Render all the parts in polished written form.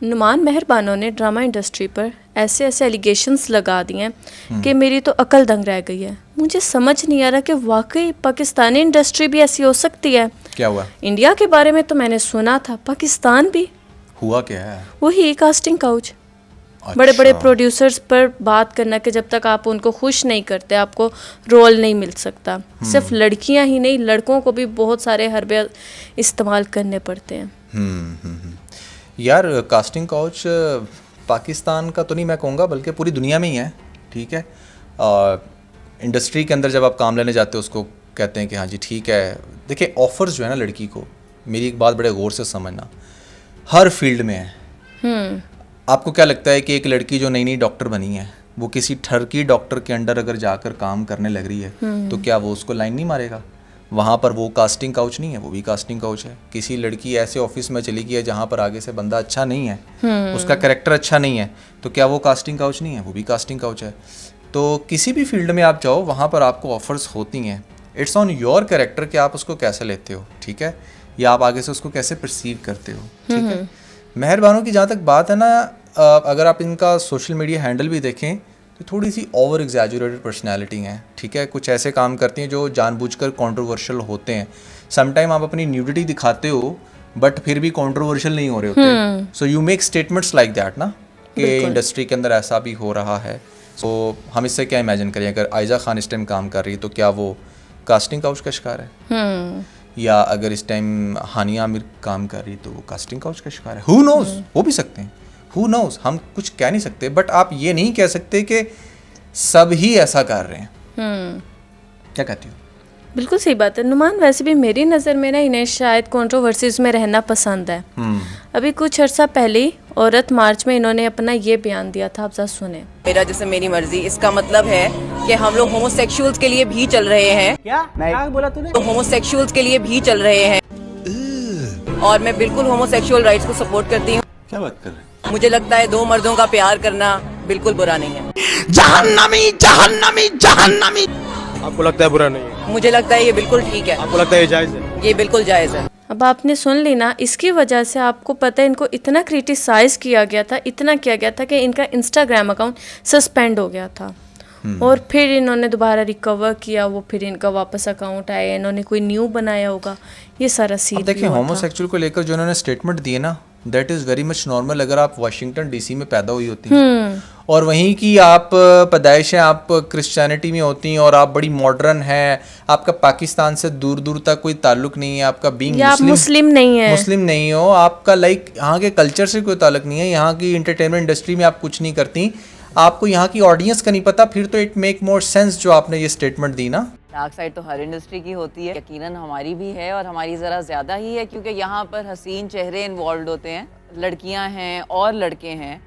नुमान मेहरबानों ने drama industry पर ऐसे ऐसे एलिगेशंस लगा दिए हैं कि मेरी तो अकल दंग रह गई है। मुझे समझ नहीं आ रहा कि वाकई पाकिस्तानी इंडस्ट्री भी ऐसी हो सकती है। क्या हुआ? इंडिया के बारे में तो मैंने सुना था, पाकिस्तान भी हुआ क्या है? वही कास्टिंग काउच। अच्छा। बड़े बड़े प्रोड्यूसर्स पर बात करना कि जब तक आप उनको खुश नहीं करते आपको रोल नहीं मिल सकता। सिर्फ लड़कियां ही नहीं, लड़कों को भी बहुत सारे हरबे इस्तेमाल करने पड़ते हैं। यार कास्टिंग काउच पाकिस्तान का तो नहीं मैं कहूँगा, बल्कि पूरी दुनिया में ही है। ठीक है, इंडस्ट्री के अंदर जब आप काम लेने जाते हो उसको कहते हैं कि हाँ जी ठीक है। देखिए ऑफर्स जो है ना लड़की को, मेरी एक बात बड़े गौर से समझना, हर फील्ड में है। आपको क्या लगता है कि एक लड़की जो नई नई डॉक्टर बनी है वो किसी ठरकी डॉक्टर के अंडर अगर जाकर काम करने लग रही है तो क्या वो उसको लाइन नहीं मारेगा? वहाँ पर वो कास्टिंग काउच नहीं है, वो भी कास्टिंग काउच है। किसी लड़की ऐसे ऑफिस में चली गई है जहाँ पर आगे से बंदा अच्छा नहीं है, उसका कैरेक्टर अच्छा नहीं है, तो क्या वो कास्टिंग काउच नहीं है? वो भी कास्टिंग काउच है। तो किसी भी फील्ड में आप जाओ वहाँ पर आपको ऑफर्स होती हैं। इट्स ऑन योर कैरेक्टर कि आप उसको कैसे लेते हो, ठीक है, या आप आगे से उसको कैसे परसीव करते हो। ठीक है, मेहरबानों की जहाँ तक बात है ना, अगर आप इनका सोशल मीडिया हैंडल भी देखें तो थोड़ी सी ओवर एग्जैजुरेटेड पर्सनैलिटी हैं। ठीक है, कुछ ऐसे काम करती हैं जो जानबूझकर कंट्रोवर्शियल होते हैं। समटाइम आप अपनी न्यूडिटी दिखाते हो बट फिर भी कंट्रोवर्शियल नहीं हो रहे होते। So you make statements like that ना, कि इंडस्ट्री के अंदर ऐसा भी हो रहा है। सो हम इससे क्या इमेजिन करें, अगर आयजा खान इस टाइम काम कर रही है तो क्या वो कास्टिंग काउच का शिकार है? या अगर इस टाइम हानिया आमिर काम कर रही तो वो कास्टिंग काउच का शिकार है? हु नोज, हो भी सकते हैं, हु नोज, हम कुछ कह नहीं सकते। बट आप ये नहीं कह सकते कि सब ही ऐसा कर रहे हैं। क्या कहती हो? बिल्कुल सही बात है नुमान। वैसे भी मेरी नज़र में ना इन्हें शायद कंट्रोवर्सीज में रहना पसंद है। अभी कुछ अर्सा पहले ही औरत मार्च में इन्होंने अपना ये बयान दिया था, आप जरा सुने। मेरा जैसे मेरी मर्जी, इसका मतलब है कि हम लोग होमोसेक्सुअल्स के लिए भी चल रहे हैं। क्या बोला तूने? तो होमोसेक्सुअल्स के लिए भी चल रहे हैं और मैं बिल्कुल होमोसेक्सुअल राइट्स को सपोर्ट करती हूँ। क्या बात कर रहे हैं? मुझे लगता है दो मर्दों का प्यार करना बिल्कुल बुरा नहीं है। जहन्नमी जहन्नमी जहन्नमी। आपको लगता है बुरा नहीं है? मुझे लगता है ये बिल्कुल ठीक है। आपको लगता है ये जायज है? ये बिल्कुल जायज़ है। अब आपने सुन ली ना, इसकी वजह से आपको पता है इनको इतना क्रिटिसाइज किया गया था, इतना किया गया था कि इनका इंस्टाग्राम अकाउंट सस्पेंड हो गया था। और फिर इन्होंने दोबारा रिकवर किया, वो फिर इनका वापस अकाउंट आया, इन्होंने कोई न्यू बनाया होगा, ये सारा सीन। देखिए होमोसेक्सुअल को लेकर जो इन्होंने स्टेटमेंट दिए ना, that is very much normal. अगर आप वाशिंगटन डीसी में पैदा हुई होती हैं और वहीं की आप पैदाइशें आप क्रिश्चियनिटी में होती हैं और आप बड़ी मॉडर्न हैं, आपका पाकिस्तान से दूर दूर तक कोई ताल्लुक नहीं है, आपका बीइंग मुस्लिम नहीं है, मुस्लिम नहीं हो, आपका लाइक यहाँ के कल्चर से कोई ताल्लुक नहीं है, यहाँ की इंटरटेनमेंट इंडस्ट्री में आप कुछ नहीं करती, आपको यहाँ की ऑडियंस का नहीं पता, फिर तो इट मेक मोर सेंस जो आपने ये स्टेटमेंट दी ना। डार्क साइड तो हर इंडस्ट्री की होती है, यकीनन हमारी भी है और हमारी ज़रा ज़्यादा ही है, क्योंकि यहाँ पर हसीन चेहरे इन्वॉल्व होते हैं, लड़कियाँ हैं और लड़के हैं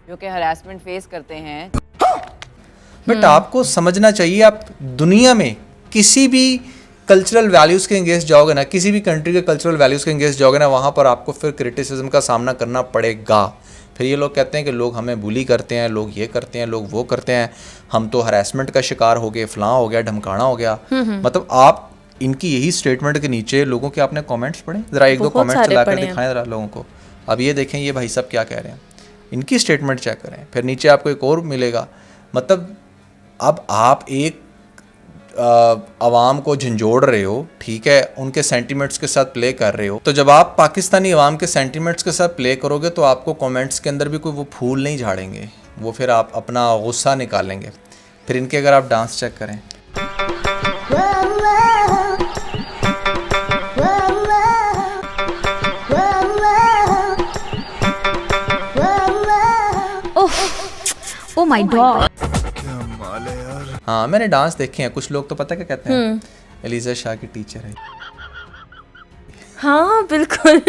जो कि हरासमेंट फेस करते हैं। बट आपको समझना चाहिए, आप दुनिया में किसी भी कल्चरल वैल्यूज़ के एंगेंस्ट जाओगे ना, किसी भी कंट्री के कल्चरल वैल्यूज़ के एंगेंस्ट जाओगे ना, वहाँ पर आपको फिर क्रिटिसिज्म का सामना करना पड़ेगा। फिर ये लोग कहते हैं कि लोग हमें बुली करते हैं, लोग ये करते हैं, लोग वो करते हैं, हम तो हरासमेंट का शिकार हो गए, फलां हो गया, ढमकाना हो गया। मतलब आप इनकी यही स्टेटमेंट के नीचे लोगों के आपने कमेंट्स पढ़े? ज़रा एक दो कमेंट्स चला कर दिखाएं ज़रा लोगों को। अब ये देखें ये भाई साहब क्या कह रहे हैं, इनकी स्टेटमेंट चेक करें, फिर नीचे आपको एक और मिलेगा। मतलब अब आप एक अवाम को झंझोड़ रहे हो, ठीक है, उनके सेंटिमेंट्स के साथ प्ले कर रहे हो, तो जब आप पाकिस्तानी अवाम के सेंटिमेंट्स के साथ प्ले करोगे तो आपको कमेंट्स के अंदर भी कोई वो फूल नहीं झाड़ेंगे, वो फिर आप अपना गुस्सा निकालेंगे। फिर इनके अगर आप डांस चेक करें, ओह माय गॉड, हाँ मैंने डांस देखे हैं। कुछ लोग तो पता क्या कहते हैं, एलिजा शाह की टीचर है। हाँ बिल्कुल।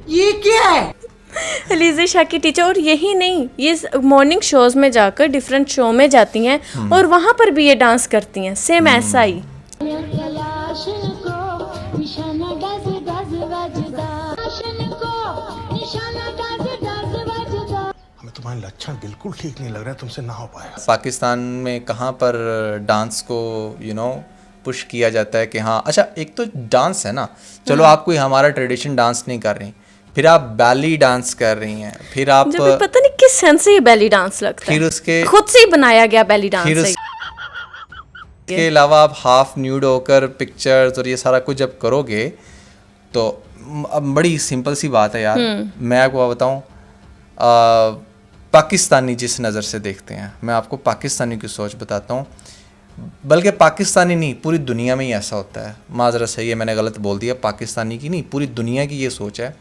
ये क्या है? एलिजा शाह की टीचर। और यही नहीं, ये मॉर्निंग शोज में जाकर डिफरेंट शो में जाती हैं और वहाँ पर भी ये डांस करती हैं, सेम ऐसा ही। तुम्हारे लक्षण बिल्कुल ठीक नहीं लग रहा है, तुमसे ना हो पाएगा। पाकिस्तान में कहाँ पर डांस को पुश किया जाता है कि हाँ अच्छा एक तो डांस है ना, चलो आप कोई हमारा ट्रेडिशन डांस नहीं कर रही, फिर आप बैली डांस कर रही हैं, फिर आप मुझे भी पता नहीं किस सेंस से ये बेली डांस लगता है, फिर उसके खुद से ही बनाया गया बेली डांस फिर है। उसके अलावा आप हाफ न्यूड होकर पिक्चर्स और ये सारा कुछ जब करोगे तो अब बड़ी सिंपल सी बात है यार, मैं आपको बताऊं पाकिस्तानी जिस नज़र से देखते हैं, मैं आपको पाकिस्तानी की सोच बताता हूँ, बल्कि पाकिस्तानी नहीं पूरी दुनिया में ही ऐसा होता है, माजरा सही है मैंने गलत बोल दिया, पाकिस्तानी की नहीं पूरी दुनिया की ये सोच है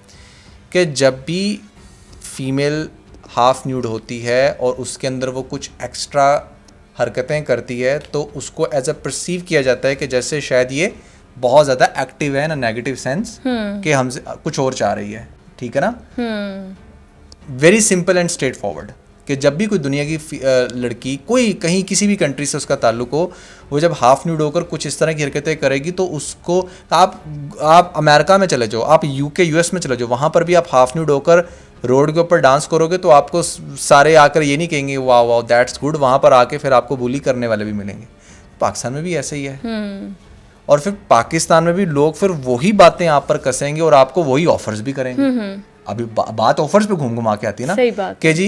कि जब भी फीमेल हाफ न्यूड होती है और उसके अंदर वो कुछ एक्स्ट्रा हरकतें करती है तो उसको एज अ परसीव किया जाता है कि जैसे शायद ये बहुत ज़्यादा एक्टिव है ना, नेगेटिव सेंस कि हमसे कुछ और चाह रही है, ठीक है ना। Very simple and straight forward कि जब भी कोई दुनिया की लड़की कोई कहीं किसी भी कंट्री से उसका ताल्लुक हो, वो जब हाफ न्यूड होकर कुछ इस तरह की हरकतें करेगी तो उसको आप अमेरिका में चले जाओ, आप यूके यूएस में चले जाओ, वहाँ पर भी आप हाफ न्यूड होकर रोड के ऊपर डांस करोगे तो आपको सारे आकर ये नहीं कहेंगे वाह वाह दैट्स गुड, वहाँ पर आके फिर आपको बुली करने वाले भी मिलेंगे। पाकिस्तान में भी ऐसे ही है और फिर पाकिस्तान में भी लोग फिर वही बातें आप पर कसेंगे और आपको वही ऑफर्स भी करेंगे। अभी बात ऑफर्स पे घूम घुमा के आती है ना, सही बात कि जी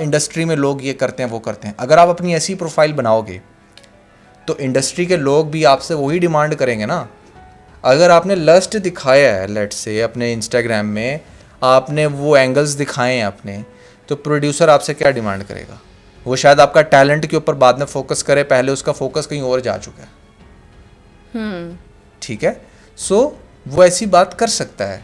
इंडस्ट्री में लोग ये करते हैं वो करते हैं। अगर आप अपनी ऐसी प्रोफाइल बनाओगे तो इंडस्ट्री के लोग भी आपसे वही डिमांड करेंगे ना। अगर आपने लस्ट दिखाया है लेट्स से अपने इंस्टाग्राम में, आपने वो एंगल्स दिखाए हैं अपने, तो प्रोड्यूसर आपसे क्या डिमांड करेगा? वो शायद आपका टैलेंट के ऊपर बाद में फोकस करे, पहले उसका फोकस कहीं और जा चुका है। ठीक है, सो वो ऐसी बात कर सकता है,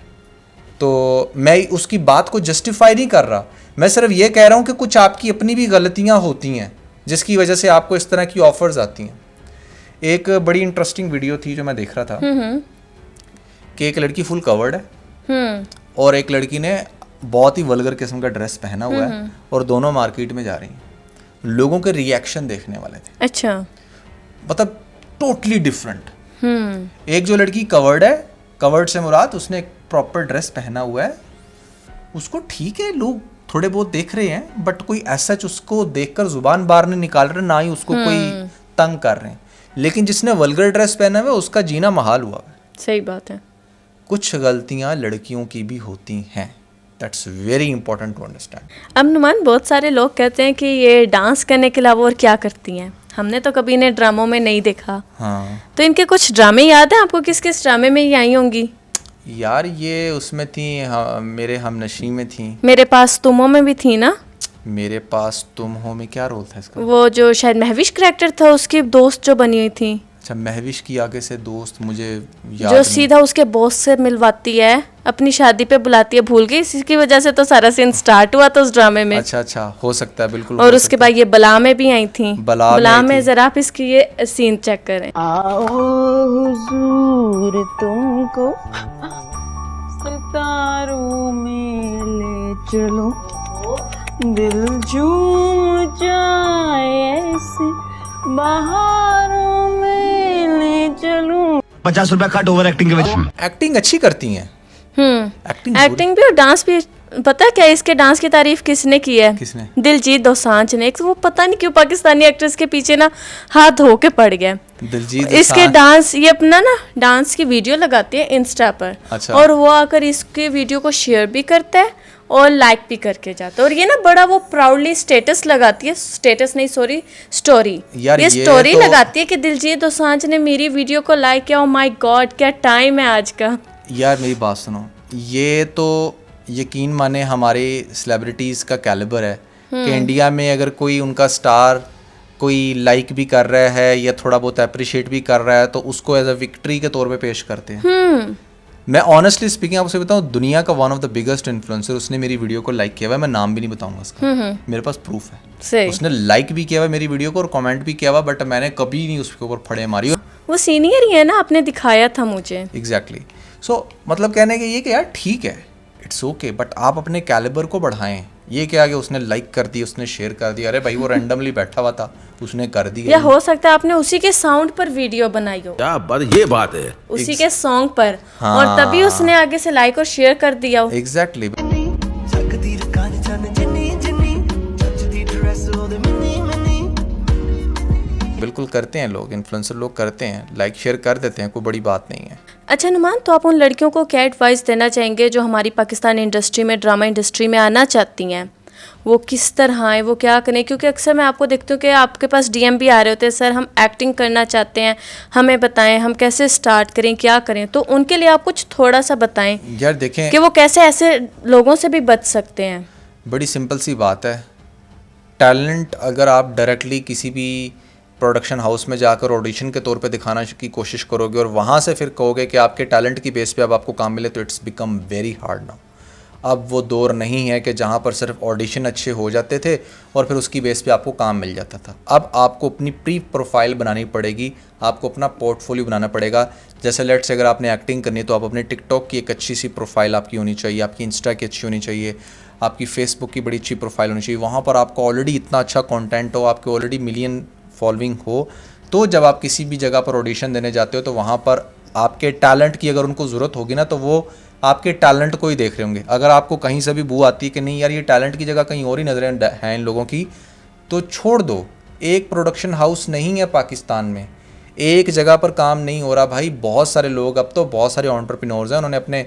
तो मैं उसकी बात को जस्टिफाई नहीं कर रहा, मैं सिर्फ ये कह रहा हूँ कि कुछ आपकी अपनी भी गलतियाँ होती हैं जिसकी वजह से आपको इस तरह की ऑफर्स आती हैं। एक बड़ी इंटरेस्टिंग वीडियो थी जो मैं देख रहा था कि एक लड़की फुल कवर्ड है और एक लड़की ने बहुत ही वल्गर किस्म का ड्रेस पहना हुआ है और दोनों मार्केट में जा रही हैं। लोगों के रिएक्शन देखने वाले थे, अच्छा मतलब टोटली डिफरेंट। एक जो लड़की कवर्ड है, कवर्ड से मुराद उसने एक प्रॉपर ड्रेस पहना हुआ है, उसको ठीक है लोग थोड़े बहुत देख रहे हैं बट कोई ऐसा उसको देखकर जुबान बाहर नहीं निकाल रहे, ना ही उसको कोई तंग कर रहे हैं। लेकिन जिसने वल्गर ड्रेस पहना हुआ है उसका जीना महाल हुआ है। सही बात है। कुछ गलतियां लड़कियों की भी होती हैं, that's very important to understand. अब नुमान बहुत सारे लोग कहते हैं कि ये डांस करने के अलावा और क्या करती हैं, हमने तो कभी इन्हें ड्रामों में नहीं देखा। हाँ तो इनके कुछ ड्रामे याद हैं आपको? किस किस ड्रामे में ये आई होंगी? यार ये उसमें थी, हाँ, मेरे हमनशी में थी, मेरे पास तुमों में भी थी ना। मेरे पास तुम हो में क्या रोल था इसका? वो जो शायद महविश करैक्टर था, उसकी दोस्त जो बनी हुई थी। अच्छा, महविश की आगे से दोस्त मुझे याद जो नहीं। सीधा उसके बॉस से मिलवाती है, अपनी शादी पे बुलाती है, भूल गई, इसकी वजह से तो सारा सीन स्टार्ट हुआ था उस ड्रामे में। अच्छा हो सकता है, बिल्कुल। और उसके बाद ये बला में भी आई थी। बला में जरा आप इसकी ये सीन चेक करें। आओ हुजूर तुमको सितारों में ले चलो, दिल झूम जाए ऐसे बहारों में ले चलूं। 50 रुपया कट ओवर एक्टिंग के वजह। एक्टिंग अच्छी करती हैं। एक्टिंग भी और डांस भी। पता है क्या इसके डांस की तारीफ किसने की है? किसने? दिलजीत दोसांझ ने। वो पता नहीं क्यों पाकिस्तानी एक्ट्रेस के पीछे ना हाथ धो के पड़ गया। दिलजीत इसके डांस, ये अपना ना डांस की वीडियो लगाती है इंस्टा पर। अच्छा। और वो आकर इसके वीडियो को शेयर भी करता है और लाइक भी करके जाता है। और ये ना बड़ा वो प्राउडली स्टेटस लगाती है, स्टेटस नहीं सॉरी स्टोरी, यार ये ये स्टोरी तो- लगाती है कि दिलजीत दोसांझ ने मेरी वीडियो को लाइक किया। ओ माय गॉड, क्या टाइम है आज का। यार मेरी बात सुनो, ये तो यकीन माने हमारे सेलिब्रिटीज़ का कैलिबर है कि इंडिया में अगर कोई उनका स्टार कोई लाइक भी कर रहा है या थोड़ा बहुत अप्रिशिएट भी कर रहा है तो उसको एज अ विक्ट्री के तौर पे पेश करते हैं। मैं ऑनेस्टली स्पीकिंग आपसे बताऊं, दुनिया का one of the biggest influencer, उसने मेरी वीडियो को लाइक किया हुआ है, मैं नाम भी नहीं बताऊंगा उसका, मेरे पास प्रूफ है। सही। उसने लाइक भी किया हुआ मेरी वीडियो को और कमेंट भी किया हुआ, बट मैंने कभी नहीं उसके ऊपर फड़े मारी। वो सीनियर ही है ना, आपने दिखाया था मुझे। एग्जैक्टली। सो मतलब कहने के ये कि यार ठीक है, इट्स ओके, बट आप अपने कैलिबर को बढ़ाएं। ये क्या कि उसने लाइक कर दी, उसने शेयर कर दिया, अरे भाई वो रैंडमली बैठा हुआ था उसने कर दिया। या हो सकता है आपने उसी के साउंड पर वीडियो बनाई हो, क्या बात, ये बात है। उसी के सॉन्ग पर। हाँ। और तभी उसने आगे से लाइक और शेयर कर दिया हो। एग्जैक्टली। बिल्कुल बिल्कुल करते हैं लोग, इन्फ्लुएंसर लोग करते हैं, लाइक शेयर कर देते हैं, कोई बड़ी बात नहीं है। अच्छा नुमान, तो आप उन लड़कियों को क्या एडवाइस देना चाहेंगे जो हमारी पाकिस्तानी इंडस्ट्री में, ड्रामा इंडस्ट्री में आना चाहती हैं? वो किस तरह आए, वो क्या करें? क्योंकि अक्सर मैं आपको देखती हूँ कि आपके पास डीएम भी आ रहे होते हैं, सर हम एक्टिंग करना चाहते हैं, हमें बताएं हम कैसे स्टार्ट करें, क्या करें। तो उनके लिए आप कुछ थोड़ा सा बताएं यार देखें कि वो कैसे ऐसे लोगों से भी बच सकते हैं। बड़ी सिंपल सी बात है, टैलेंट अगर आप डायरेक्टली किसी भी प्रोडक्शन हाउस में जाकर ऑडिशन के तौर पे दिखाना की कोशिश करोगे और वहाँ से फिर कहोगे कि आपके टैलेंट की बेस पे अब आपको काम मिले, तो it's become very hard now. अब वो दौर नहीं है कि जहाँ पर सिर्फ ऑडिशन अच्छे हो जाते थे और फिर उसकी बेस पे आपको काम मिल जाता था। अब आपको अपनी प्री प्रोफाइल बनानी पड़ेगी, आपको अपना पोर्टफोलियो बनाना पड़ेगा। जैसे लेट्स से अगर आपने एक्टिंग करनी है तो आप अपने टिकटॉक की एक अच्छी सी प्रोफाइल आपकी होनी चाहिए, आपकी इंस्टा की अच्छी होनी चाहिए, आपकी फेसबुक की बड़ी अच्छी प्रोफाइल होनी चाहिए। वहाँ पर आपका ऑलरेडी इतना अच्छा कंटेंट हो, आपके ऑलरेडी मिलियन फॉलोइंग हो, तो जब आप किसी भी जगह पर ऑडिशन देने जाते हो तो वहाँ पर आपके टैलेंट की अगर उनको ज़रूरत होगी ना, तो वो आपके टैलेंट को ही देख रहे होंगे। अगर आपको कहीं से भी बू आती है कि नहीं यार ये टैलेंट की जगह कहीं और ही नजरें हैं इन लोगों की, तो छोड़ दो। एक प्रोडक्शन हाउस नहीं है पाकिस्तान में, एक जगह पर काम नहीं हो रहा भाई। बहुत सारे लोग, अब तो बहुत सारे एंटरप्रेन्योर्स हैं, उन्होंने अपने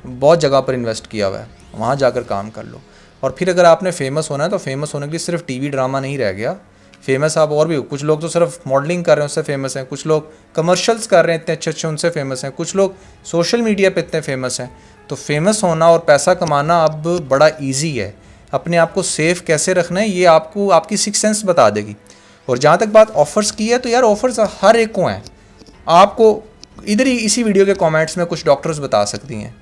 बहुत जगह पर इन्वेस्ट किया हुआ है, वहाँ जाकर काम कर लो। और फिर अगर आपने फेमस होना है तो फेमस होने के लिए सिर्फ टीवी ड्रामा नहीं रह गया, फेमस आप और भी हो। कुछ लोग तो सिर्फ मॉडलिंग कर रहे हैं उससे फेमस हैं, कुछ लोग कमर्शियल्स कर रहे हैं इतने अच्छे अच्छे उनसे फेमस हैं, कुछ लोग सोशल मीडिया पे इतने फेमस हैं। तो फेमस होना और पैसा कमाना अब बड़ा इजी है। अपने आप को सेफ कैसे रखना है ये आपको आपकी सिक्स सेंस बता देगी। और जहाँ तक बात ऑफ़र्स की है, तो यार ऑफ़र्स हर एक को हैं। आपको इधर ही इसी वीडियो के कमेंट्स में कुछ डॉक्टर्स बता सकती हैं,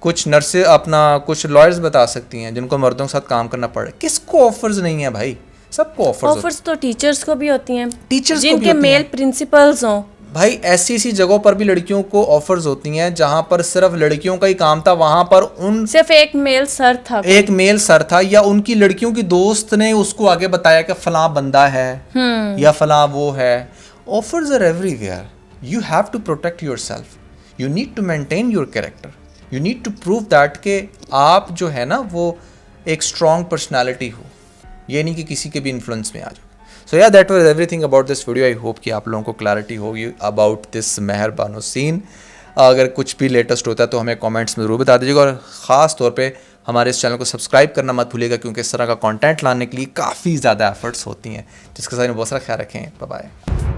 कुछ नर्सें अपना, कुछ लॉयर्स बता सकती हैं जिनको मर्दों के साथ काम करना पड़े। किसको ऑफ़र्स नहीं है भाई? सबको ऑफर्स तो टीचर्स को भी होती हैं, टीचर्स को भी जिनके होती मेल हैं। प्रिंसिपल्स हों। भाई ऐसी जगहों पर भी लड़कियों को ऑफर्स होती हैं जहां पर सिर्फ लड़कियों का ही काम था, वहां पर उन सिर्फ एक मेल सर था, एक मेल सर था, या उनकी लड़कियों की दोस्त ने उसको आगे बताया कि फलां बंदा है या फलां वो है। Offers are everywhere. You have to protect yourself, you need to maintain your character, you need to prove that कि आप जो है ना वो एक स्ट्रॉन्ग पर्सनैलिटी हो, ये नहीं कि किसी के भी इन्फ्लुएंस में आ जाओ। सो या that was everything about this video. I hope कि आप लोगों को क्लैरिटी होगी about this Mehar Bano scene. अगर कुछ भी लेटेस्ट होता है तो हमें कमेंट्स में ज़रूर बता दीजिएगा, और ख़ास तौर पे हमारे इस चैनल को सब्सक्राइब करना मत भूलिएगा, क्योंकि इस तरह का कंटेंट लाने के लिए काफ़ी ज़्यादा एफर्ट्स होती हैं, जिसके साथ में बहुत सारा ख्याल रखें। Bye bye.